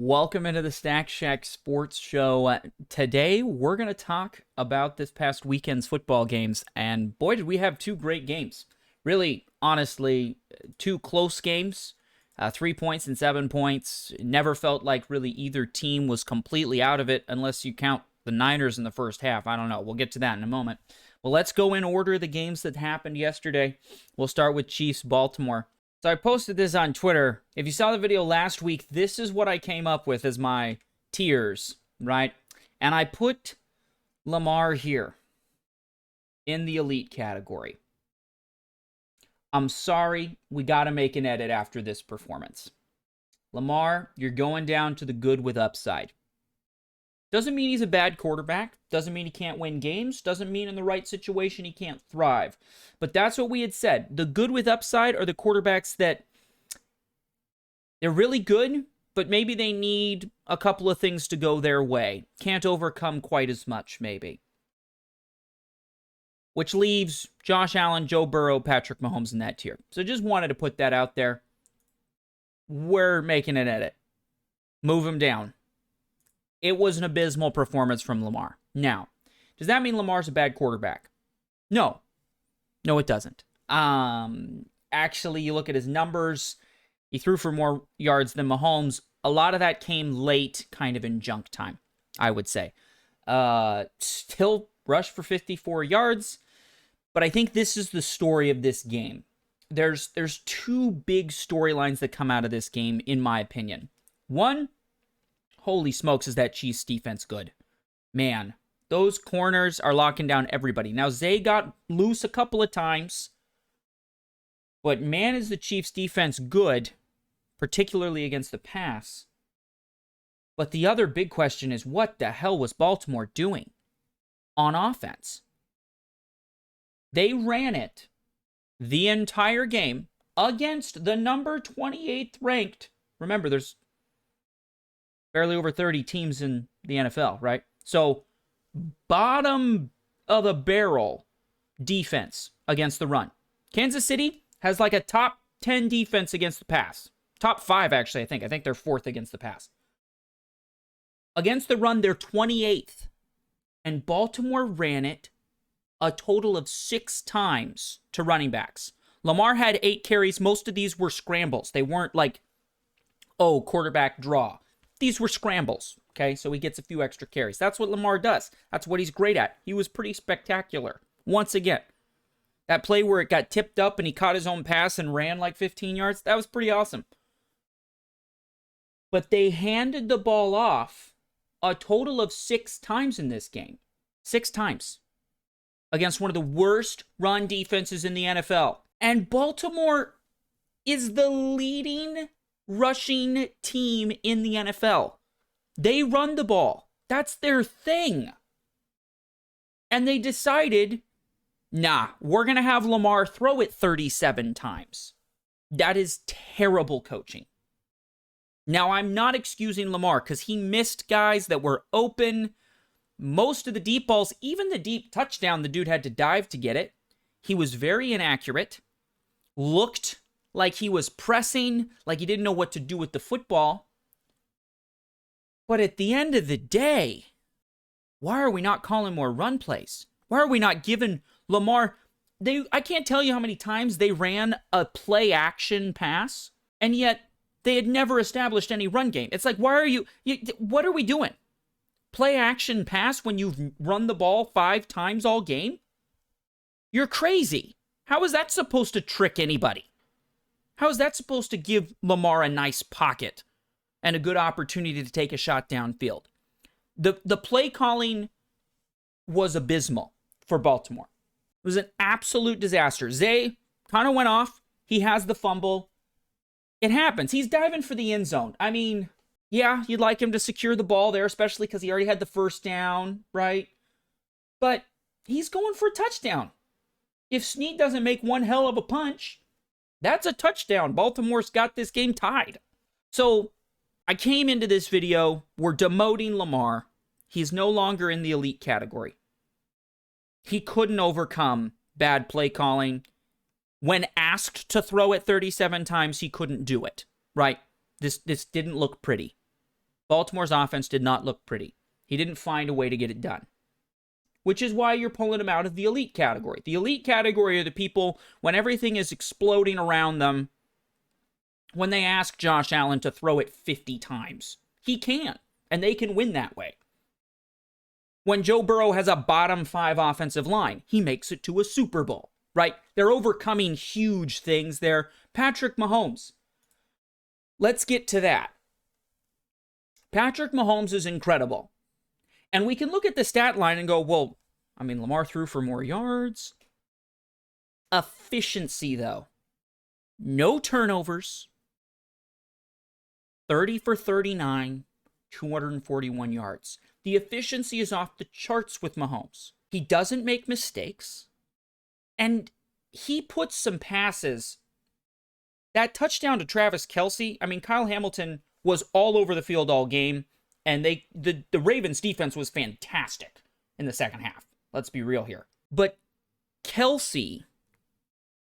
Welcome into the Stack Shack Sports Show. Today, we're going to talk about this past weekend's football games, and boy, did we have two great games. Really, honestly, two close games, 3 points and 7 points. It never felt like really either team was completely out of it, unless you count the Niners in the first half. I don't know. We'll get to that in a moment. Well, let's go in order the games that happened yesterday. We'll start with Chiefs-Baltimore. So I posted this on Twitter. If you saw the video last week, this is what I came up with as my tiers, right? And I put Lamar here in the elite category. I'm sorry, we got to make an edit after this performance. Lamar, you're going down to the good with upside. Doesn't mean he's a bad quarterback. Doesn't mean he can't win games. Doesn't mean in the right situation he can't thrive. But that's what we had said. The good with upside are the quarterbacks that they're really good, but maybe they need a couple of things to go their way. Can't overcome quite as much, maybe. Which leaves Josh Allen, Joe Burrow, Patrick Mahomes in that tier. So just wanted to put that out there. We're making an edit. Move him down. It was an abysmal performance from Lamar. Now, does that mean Lamar's a bad quarterback? No. No, it doesn't. Actually, you look at his numbers. He threw for more yards than Mahomes. A lot of that came late, kind of in junk time, I would say. Still rushed for 54 yards. But I think this is the story of this game. There's two big storylines that come out of this game, in my opinion. One, holy smokes, is that Chiefs defense good. Man, those corners are locking down everybody. Now, Zay got loose a couple of times, but man, is the Chiefs defense good, particularly against the pass. But the other big question is, what the hell was Baltimore doing on offense? They ran it the entire game against the number 28th ranked. Remember, there's barely over 30 teams in the NFL, right? So, bottom of the barrel defense against the run. Kansas City has like a top 10 defense against the pass. Top 5, actually, I think. I think they're 4th against the pass. Against the run, they're 28th. And Baltimore ran it a total of 6 times to running backs. Lamar had 8 carries. Most of these were scrambles. They weren't like, oh, quarterback draw. These were scrambles, okay? So he gets a few extra carries. That's what Lamar does. That's what he's great at. He was pretty spectacular. Once again, that play where it got tipped up and he caught his own pass and ran like 15 yards, that was pretty awesome. But they handed the ball off a total of 6 times in this game. 6 times. Against one of the worst run defenses in the NFL. And Baltimore is the leading rushing team in the NFL. They run the ball. That's their thing. And they decided, nah, we're going to have Lamar throw it 37 times. That is terrible coaching. Now, I'm not excusing Lamar because he missed guys that were open. Most of the deep balls, even the deep touchdown, the dude had to dive to get it. He was very inaccurate. Looked like he was pressing, like he didn't know what to do with the football. But at the end of the day, why are we not calling more run plays? Why are we not giving Lamar... I can't tell you how many times they ran a play-action pass, and yet they had never established any run game. It's like, what are we doing? Play-action pass when you've run the ball 5 times all game? You're crazy. How is that supposed to trick anybody? How is that supposed to give Lamar a nice pocket and a good opportunity to take a shot downfield? The play calling was abysmal for Baltimore. It was an absolute disaster. Zay kind of went off. He has the fumble. It happens. He's diving for the end zone. I mean, yeah, you'd like him to secure the ball there, especially because he already had the first down, right? But he's going for a touchdown. If Snead doesn't make one hell of a punch, that's a touchdown. Baltimore's got this game tied. So I came into this video. We're demoting Lamar. He's no longer in the elite category. He couldn't overcome bad play calling. When asked to throw it 37 times, he couldn't do it, right? This didn't look pretty. Baltimore's offense did not look pretty. He didn't find a way to get it done, which is why you're pulling him out of the elite category. The elite category are the people, when everything is exploding around them, when they ask Josh Allen to throw it 50 times. He can, and they can win that way. When Joe Burrow has a bottom 5 offensive line, he makes it to a Super Bowl, right? They're overcoming huge things there. Patrick Mahomes. Let's get to that. Patrick Mahomes is incredible. And we can look at the stat line and go, well, I mean, Lamar threw for more yards. Efficiency, though. No turnovers. 30 for 39, 241 yards. The efficiency is off the charts with Mahomes. He doesn't make mistakes. And he puts some passes. That touchdown to Travis Kelce, I mean, Kyle Hamilton was all over the field all game. And the Ravens defense was fantastic in the second half. Let's be real here. But Kelce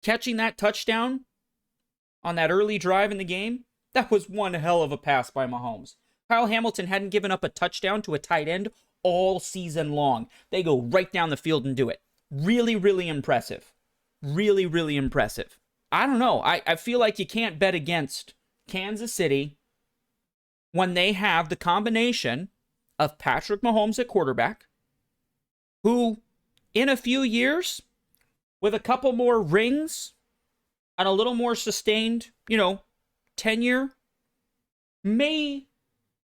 catching that touchdown on that early drive in the game, that was one hell of a pass by Mahomes. Kyle Hamilton hadn't given up a touchdown to a tight end all season long. They go right down the field and do it. Really, really impressive. Really, really impressive. I don't know. I feel like you can't bet against Kansas City when they have the combination of Patrick Mahomes at quarterback, who in a few years, with a couple more rings and a little more sustained, tenure, may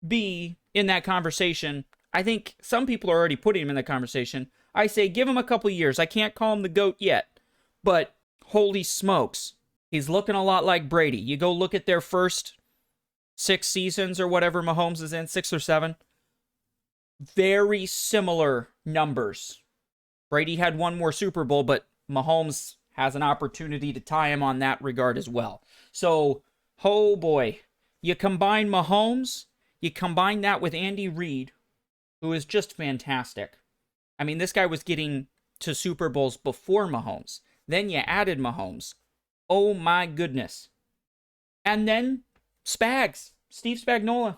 be in that conversation. I think some people are already putting him in the conversation. I say give him a couple years. I can't call him the GOAT yet, but holy smokes, he's looking a lot like Brady. You go look at their first 6 seasons or whatever Mahomes is in, 6 or 7. Very similar numbers. Brady had one more Super Bowl, but Mahomes has an opportunity to tie him on that regard as well. So, oh boy, you combine Mahomes, you combine that with Andy Reid, who is just fantastic. I mean, this guy was getting to Super Bowls before Mahomes. Then you added Mahomes. Oh my goodness. And then Spags, Steve Spagnuolo,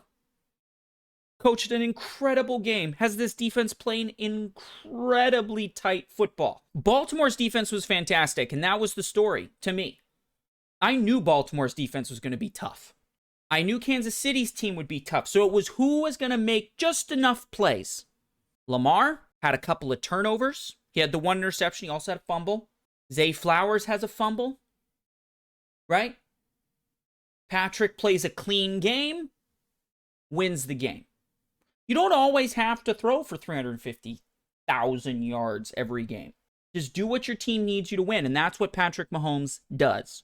coached an incredible game, has this defense playing incredibly tight football. Baltimore's defense was fantastic, and that was the story to me. I knew Baltimore's defense was going to be tough. I knew Kansas City's team would be tough, so it was who was going to make just enough plays. Lamar had a couple of turnovers. He had the one interception. He also had a fumble. Zay Flowers has a fumble, right? Patrick plays a clean game, wins the game. You don't always have to throw for 350,000 yards every game. Just do what your team needs you to win, and that's what Patrick Mahomes does.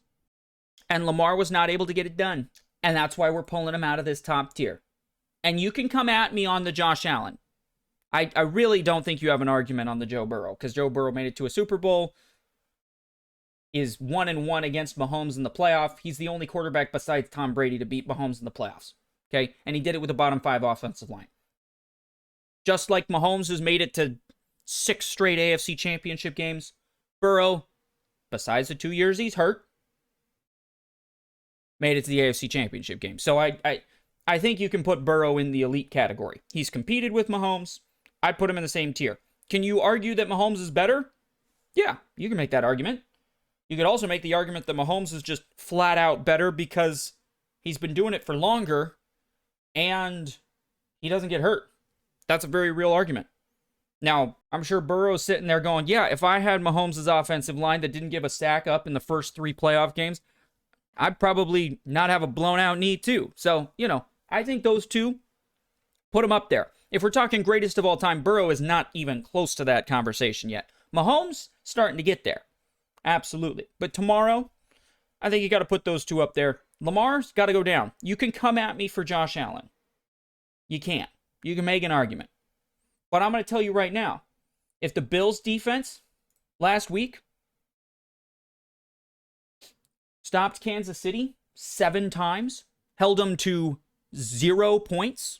And Lamar was not able to get it done, and that's why we're pulling him out of this top tier. And you can come at me on the Josh Allen. I really don't think you have an argument on the Joe Burrow, because Joe Burrow made it to a Super Bowl, is 1-1 against Mahomes in the playoff. He's the only quarterback besides Tom Brady to beat Mahomes in the playoffs. Okay? And he did it with a bottom 5 offensive line. Just like Mahomes has made it to 6 straight AFC championship games, Burrow, besides the 2 years he's hurt, made it to the AFC championship game. So I think you can put Burrow in the elite category. He's competed with Mahomes. I'd put him in the same tier. Can you argue that Mahomes is better? Yeah, you can make that argument. You could also make the argument that Mahomes is just flat out better because he's been doing it for longer and he doesn't get hurt. That's a very real argument. Now, I'm sure Burrow's sitting there going, yeah, if I had Mahomes' offensive line that didn't give a sack up in the first 3 playoff games, I'd probably not have a blown out knee too. So, I think those two, put them up there. If we're talking greatest of all time, Burrow is not even close to that conversation yet. Mahomes, starting to get there. Absolutely. But tomorrow, I think you got to put those two up there. Lamar's got to go down. You can come at me for Josh Allen. You can't. You can make an argument. But I'm going to tell you right now, if the Bills' defense last week stopped Kansas City 7 times, held them to 0 points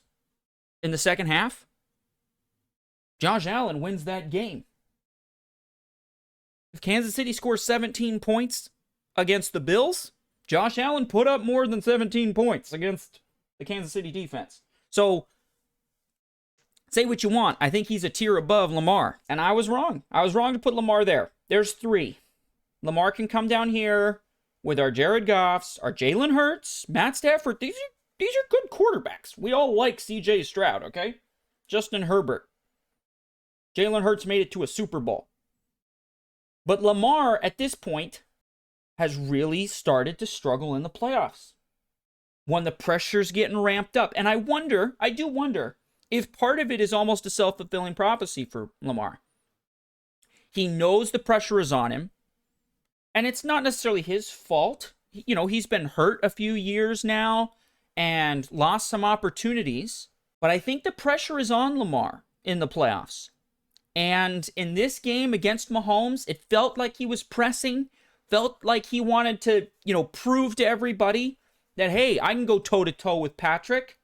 in the second half, Josh Allen wins that game. If Kansas City scores 17 points against the Bills, Josh Allen put up more than 17 points against the Kansas City defense. So, say what you want. I think he's a tier above Lamar. And I was wrong. I was wrong to put Lamar there. There's 3. Lamar can come down here with our Jared Goffs, our Jalen Hurts, Matt Stafford. These are good quarterbacks. We all like C.J. Stroud, okay? Justin Herbert. Jalen Hurts made it to a Super Bowl. But Lamar, at this point, has really started to struggle in the playoffs. When the pressure's getting ramped up. And I do wonder, if part of it is almost a self-fulfilling prophecy for Lamar. He knows the pressure is on him. And it's not necessarily his fault. You know, he's been hurt a few years now and lost some opportunities. But I think the pressure is on Lamar in the playoffs. And in this game against Mahomes, it felt like he was pressing. Felt like he wanted to, prove to everybody that, hey, I can go toe-to-toe with Patrick.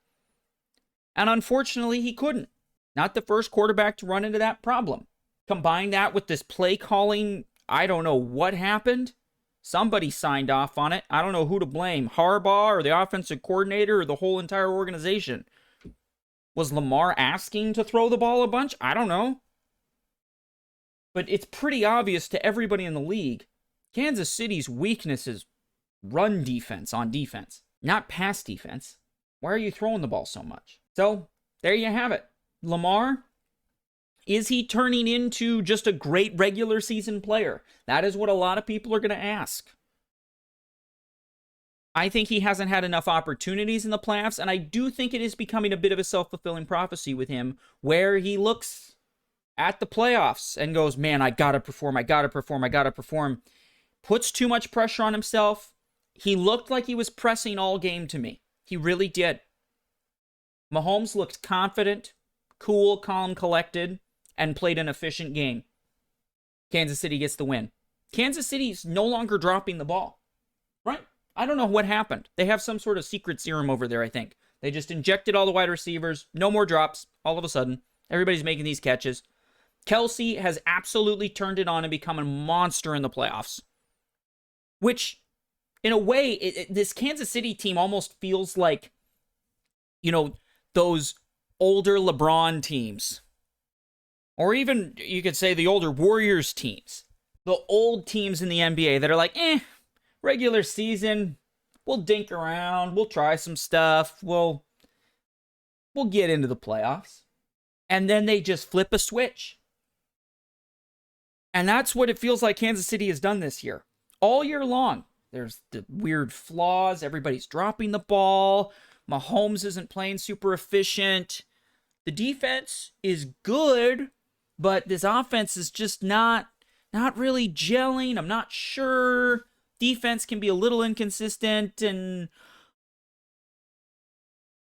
And unfortunately, he couldn't. Not the first quarterback to run into that problem. Combine that with this play calling, I don't know what happened. Somebody signed off on it. I don't know who to blame. Harbaugh or the offensive coordinator or the whole entire organization. Was Lamar asking to throw the ball a bunch? I don't know. But it's pretty obvious to everybody in the league. Kansas City's weakness is run defense on defense, not pass defense. Why are you throwing the ball so much? So, there you have it. Lamar, is he turning into just a great regular season player? That is what a lot of people are going to ask. I think he hasn't had enough opportunities in the playoffs, and I do think it is becoming a bit of a self-fulfilling prophecy with him, where he looks at the playoffs and goes, man, I gotta perform. Puts too much pressure on himself. He looked like he was pressing all game to me. He really did. Mahomes looked confident, cool, calm, collected, and played an efficient game. Kansas City gets the win. Kansas City's no longer dropping the ball, right? I don't know what happened. They have some sort of secret serum over there, I think. They just injected all the wide receivers. No more drops. All of a sudden, everybody's making these catches. Kelsey has absolutely turned it on and become a monster in the playoffs. Which, in a way, this Kansas City team almost feels like, those older LeBron teams. Or even, you could say, the older Warriors teams. The old teams in the NBA that are like, regular season, we'll dink around, we'll try some stuff, we'll get into the playoffs. And then they just flip a switch. And that's what it feels like Kansas City has done this year. All year long, there's the weird flaws. Everybody's dropping the ball. Mahomes isn't playing super efficient. The defense is good, but this offense is just not really gelling. I'm not sure. Defense can be a little inconsistent, and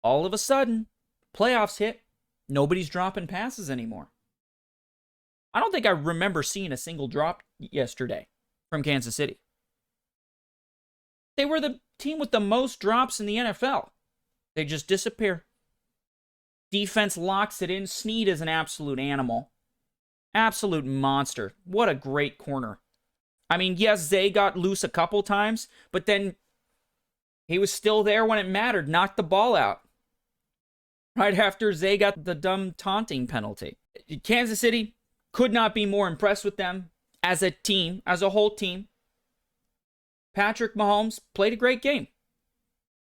all of a sudden, playoffs hit. Nobody's dropping passes anymore. I don't think I remember seeing a single drop yesterday from Kansas City. They were the team with the most drops in the NFL. They just disappear. Defense locks it in. Snead is an absolute animal. Absolute monster. What a great corner. I mean, yes, Zay got loose a couple times, but then he was still there when it mattered. Knocked the ball out. Right after Zay got the dumb taunting penalty. Kansas City, could not be more impressed with them as a team, as a whole team. Patrick Mahomes played a great game.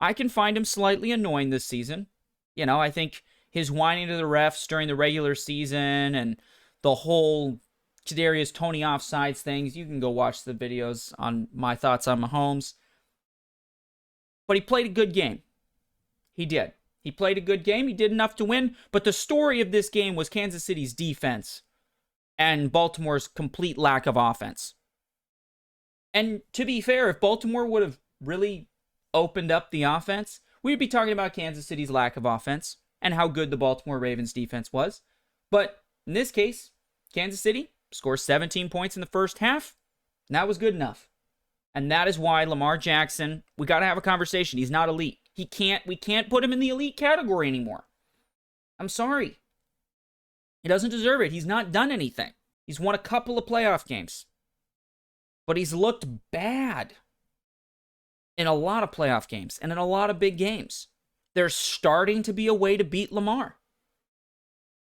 I can find him slightly annoying this season. I think his whining to the refs during the regular season and the whole Kadarius Toney offsides things. You can go watch the videos on my thoughts on Mahomes. But he played a good game. He did. He played a good game. He did enough to win. But the story of this game was Kansas City's defense and Baltimore's complete lack of offense. And to be fair, if Baltimore would have really opened up the offense, we'd be talking about Kansas City's lack of offense and how good the Baltimore Ravens defense was. But in this case, Kansas City scores 17 points in the first half, and that was good enough. And that is why Lamar Jackson, we got to have a conversation. He's not elite. We can't put him in the elite category anymore. I'm sorry. He doesn't deserve it. He's not done anything. He's won a couple of playoff games. But he's looked bad in a lot of playoff games and in a lot of big games. there's starting to be a way to beat Lamar.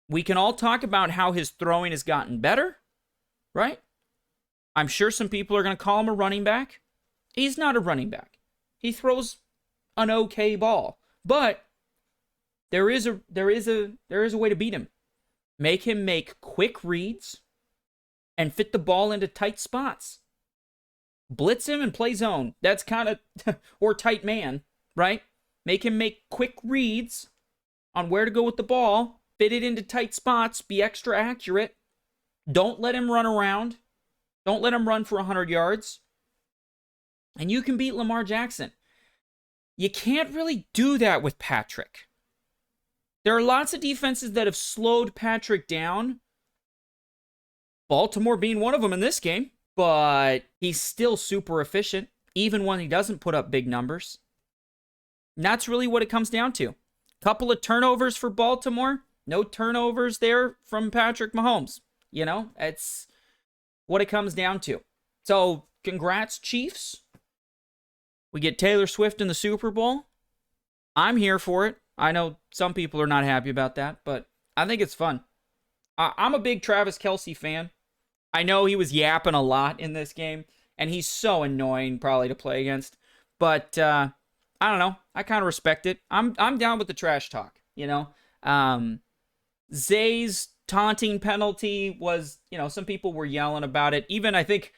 We can all talk about how his throwing has gotten better, right? I'm sure some people are going to call him a running back. He's not a running back. He throws an okay ball, but there is a way to beat him. Make him make quick reads and fit the ball into tight spots. Blitz him and play zone. That's kind of, or tight man, right? Make him make quick reads on where to go with the ball, fit it into tight spots, be extra accurate. Don't let him run around. Don't let him run for 100 yards. And you can beat Lamar Jackson. You can't really do that with Patrick. There are lots of defenses that have slowed Patrick down. Baltimore being one of them in this game. But he's still super efficient, even when he doesn't put up big numbers. And that's really what it comes down to. Couple of turnovers for Baltimore. No turnovers there from Patrick Mahomes. You know, it's what it comes down to. So, congrats, Chiefs. We get Taylor Swift in the Super Bowl. I'm here for it. I know some people are not happy about that, but I think it's fun. I'm a big Travis Kelce fan. I know he was yapping a lot in this game, and he's so annoying probably to play against. But I don't know. I kind of respect it. I'm down with the trash talk, you know. Zay's taunting penalty was, you know, some people were yelling about it. Even I think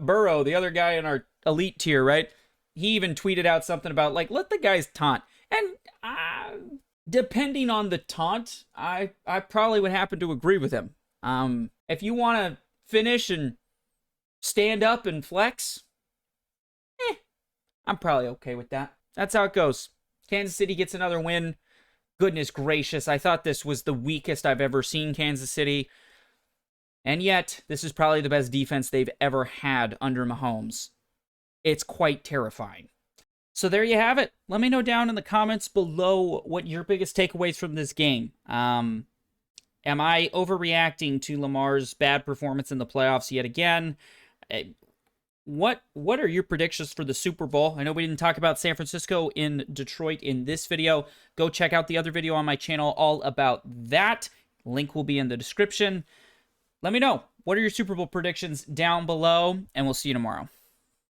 Burrow, the other guy in our elite tier, right? He even tweeted out something about, like, let the guys taunt. And depending on the taunt, I probably would happen to agree with him. If you want to finish and stand up and flex, I'm probably okay with that. That's how it goes. Kansas City gets another win. Goodness gracious, I thought this was the weakest I've ever seen Kansas City. And yet, this is probably the best defense they've ever had under Mahomes. It's quite terrifying. So there you have it. Let me know down in the comments below what your biggest takeaways from this game. Am I overreacting to Lamar's bad performance in the playoffs yet again? What are your predictions for the Super Bowl? I know we didn't talk about San Francisco in Detroit in this video. Go check out the other video on my channel all about that. Link will be in the description. Let me know. What are your Super Bowl predictions down below? And we'll see you tomorrow.